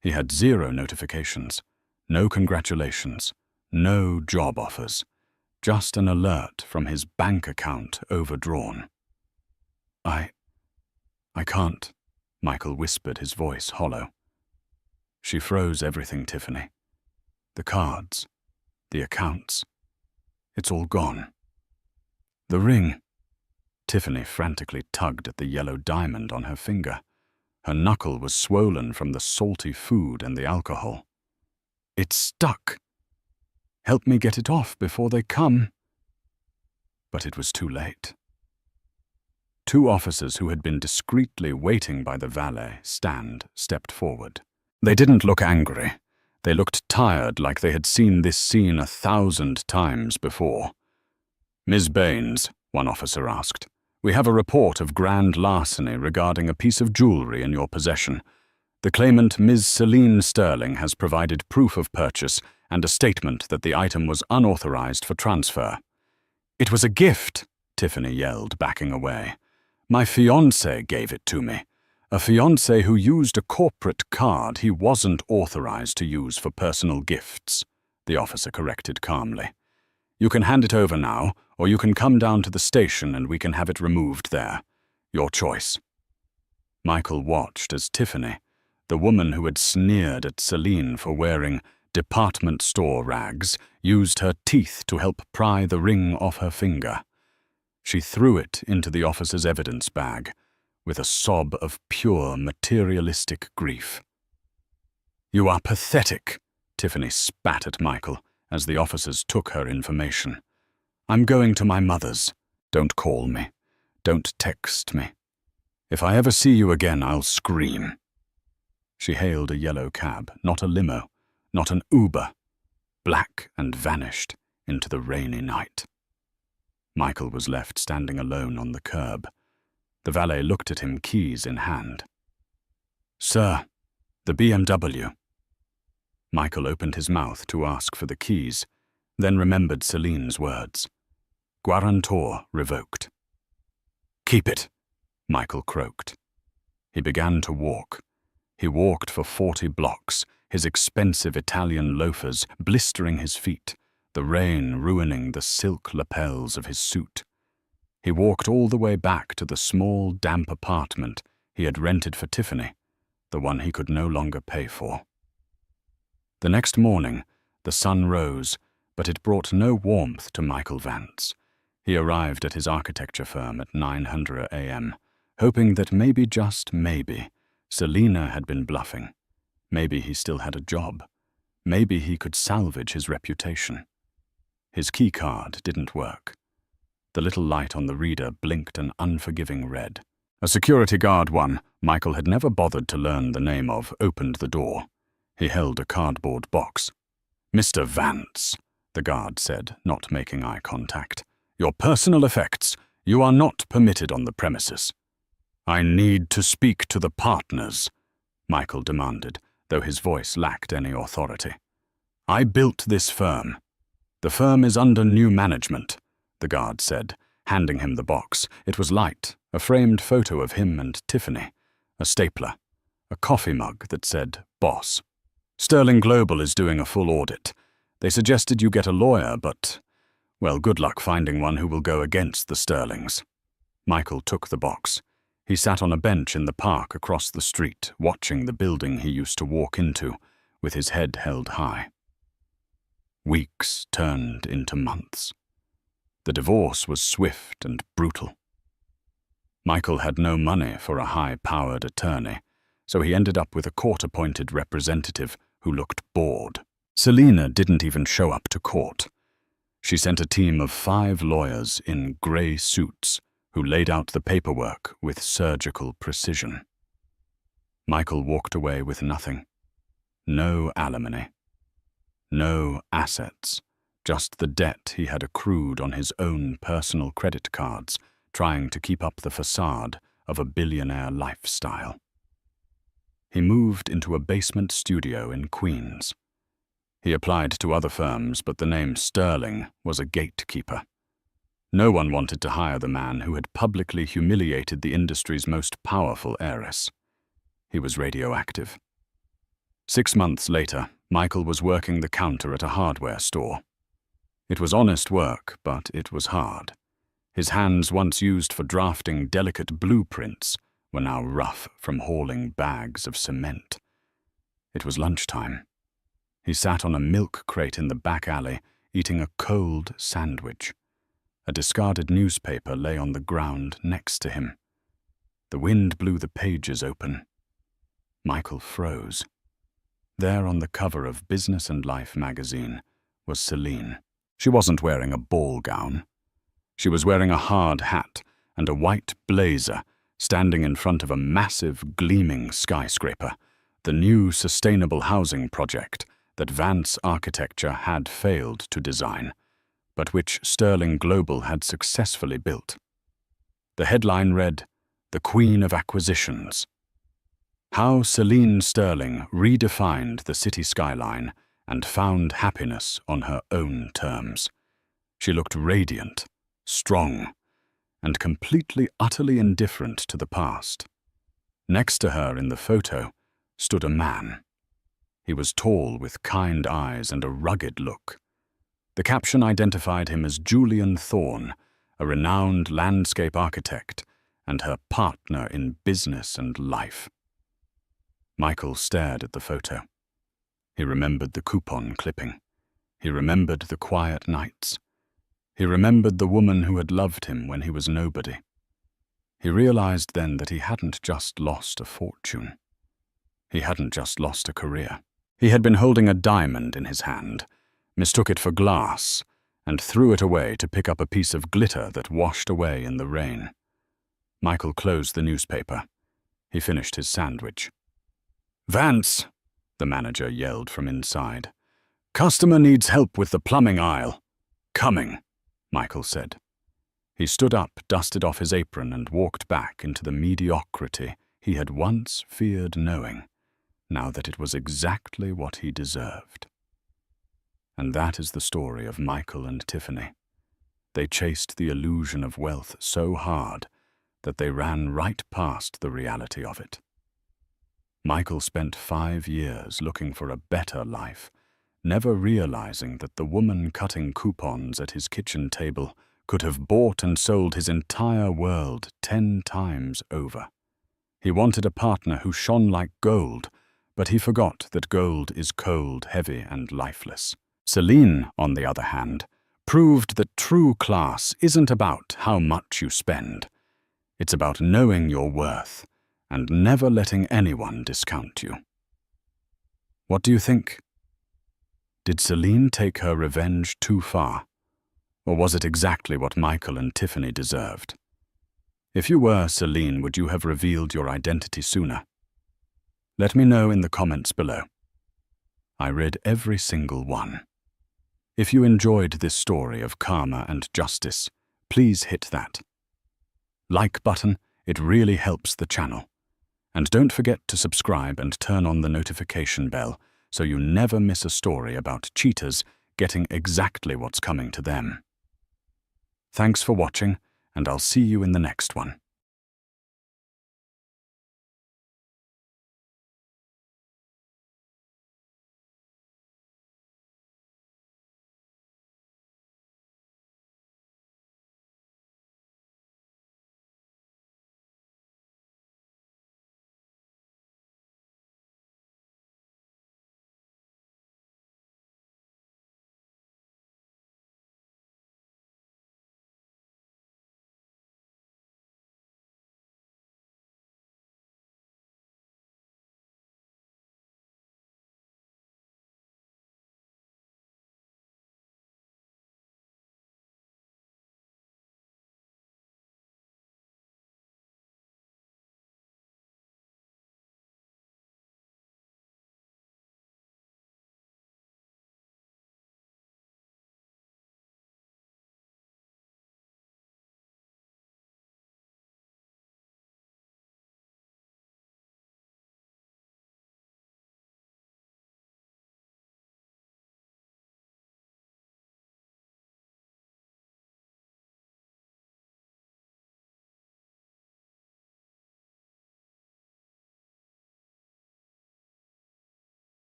He had 0 notifications, no congratulations, no job offers, just an alert from his bank account overdrawn. I can't, Michael whispered, his voice hollow. She froze everything, Tiffany. The cards, the accounts. It's all gone. The ring. Tiffany frantically tugged at the yellow diamond on her finger. Her knuckle was swollen from the salty food and the alcohol. It's stuck. Help me get it off before they come. But it was too late. 2 officers who had been discreetly waiting by the valet stand stepped forward. They didn't look angry. They looked tired, like they had seen this scene 1,000 times before. Ms. Baines, one officer asked, we have a report of grand larceny regarding a piece of jewelry in your possession. The claimant, Ms. Celine Sterling, has provided proof of purchase and a statement that the item was unauthorized for transfer. It was a gift, Tiffany yelled, backing away. My fiancé gave it to me. A fiancé who used a corporate card he wasn't authorized to use for personal gifts, the officer corrected calmly. You can hand it over now, or you can come down to the station and we can have it removed there. Your choice. Michael watched as Tiffany, the woman who had sneered at Celine for wearing department store rags, used her teeth to help pry the ring off her finger. She threw it into the officer's evidence bag, with a sob of pure materialistic grief. You are pathetic, Tiffany spat at Michael as the officers took her information. I'm going to my mother's. Don't call me. Don't text me. If I ever see you again, I'll scream. She hailed a yellow cab, not a limo, not an Uber, black, and vanished into the rainy night. Michael was left standing alone on the curb. The valet looked at him, keys in hand. Sir, the BMW. Michael opened his mouth to ask for the keys, then remembered Celine's words. Guarantor revoked. Keep it, Michael croaked. He began to walk. He walked for 40 blocks, his expensive Italian loafers blistering his feet, the rain ruining the silk lapels of his suit. He walked all the way back to the small, damp apartment he had rented for Tiffany, the one he could no longer pay for. The next morning, the sun rose, but it brought no warmth to Michael Vance. He arrived at his architecture firm at 9:00 a.m., hoping that maybe, just maybe, Selina had been bluffing. Maybe he still had a job. Maybe he could salvage his reputation. His key card didn't work. The little light on the reader blinked an unforgiving red. A security guard Michael had never bothered to learn the name of, opened the door. He held a cardboard box. Mr. Vance, the guard said, not making eye contact. Your personal effects. You are not permitted on the premises. I need to speak to the partners, Michael demanded, though his voice lacked any authority. I built this firm. The firm is under new management, the guard said, handing him the box. It was light, a framed photo of him and Tiffany, a stapler, a coffee mug that said, Boss. Sterling Global is doing a full audit. They suggested you get a lawyer, but, well, good luck finding one who will go against the Sterlings. Michael took the box. He sat on a bench in the park across the street, watching the building he used to walk into, with his head held high. Weeks turned into months. The divorce was swift and brutal. Michael had no money for a high-powered attorney, so he ended up with a court-appointed representative who looked bored. Selina didn't even show up to court. She sent a team of 5 lawyers in grey suits who laid out the paperwork with surgical precision. Michael walked away with nothing. No alimony. No assets. Just the debt he had accrued on his own personal credit cards, trying to keep up the facade of a billionaire lifestyle. He moved into a basement studio in Queens. He applied to other firms, but the name Sterling was a gatekeeper. No one wanted to hire the man who had publicly humiliated the industry's most powerful heiress. He was radioactive. 6 months later, Michael was working the counter at a hardware store. It was honest work, but it was hard. His hands, once used for drafting delicate blueprints, were now rough from hauling bags of cement. It was lunchtime. He sat on a milk crate in the back alley, eating a cold sandwich. A discarded newspaper lay on the ground next to him. The wind blew the pages open. Michael froze. There on the cover of Business and Life magazine was Celine. She wasn't wearing a ball gown. She was wearing a hard hat and a white blazer, standing in front of a massive, gleaming skyscraper, the new sustainable housing project that Vance Architecture had failed to design, but which Sterling Global had successfully built. The headline read, "The Queen of Acquisitions." How Celine Sterling redefined the city skyline and found happiness on her own terms. She looked radiant, strong, and completely, utterly indifferent to the past. Next to her in the photo stood a man. He was tall with kind eyes and a rugged look. The caption identified him as Julian Thorne, a renowned landscape architect and her partner in business and life. Michael stared at the photo. He remembered the coupon clipping. He remembered the quiet nights. He remembered the woman who had loved him when he was nobody. He realized then that he hadn't just lost a fortune. He hadn't just lost a career. He had been holding a diamond in his hand, mistook it for glass, and threw it away to pick up a piece of glitter that washed away in the rain. Michael closed the newspaper. He finished his sandwich. "Vance," the manager yelled from inside. "Customer needs help with the plumbing aisle." "Coming," Michael said. He stood up, dusted off his apron, and walked back into the mediocrity he had once feared knowing, now that it was exactly what he deserved. And that is the story of Michael and Tiffany. They chased the illusion of wealth so hard that they ran right past the reality of it. Michael spent 5 years looking for a better life, never realizing that the woman cutting coupons at his kitchen table could have bought and sold his entire world 10 times over. He wanted a partner who shone like gold, but he forgot that gold is cold, heavy, and lifeless. Celine, on the other hand, proved that true class isn't about how much you spend. It's about knowing your worth and never letting anyone discount you. What do you think? Did Celine take her revenge too far? Or was it exactly what Michael and Tiffany deserved? If you were Celine, would you have revealed your identity sooner? Let me know in the comments below. I read every single one. If you enjoyed this story of karma and justice, please hit that like button. It really helps the channel. And don't forget to subscribe and turn on the notification bell so you never miss a story about cheaters getting exactly what's coming to them. Thanks for watching, and I'll see you in the next one.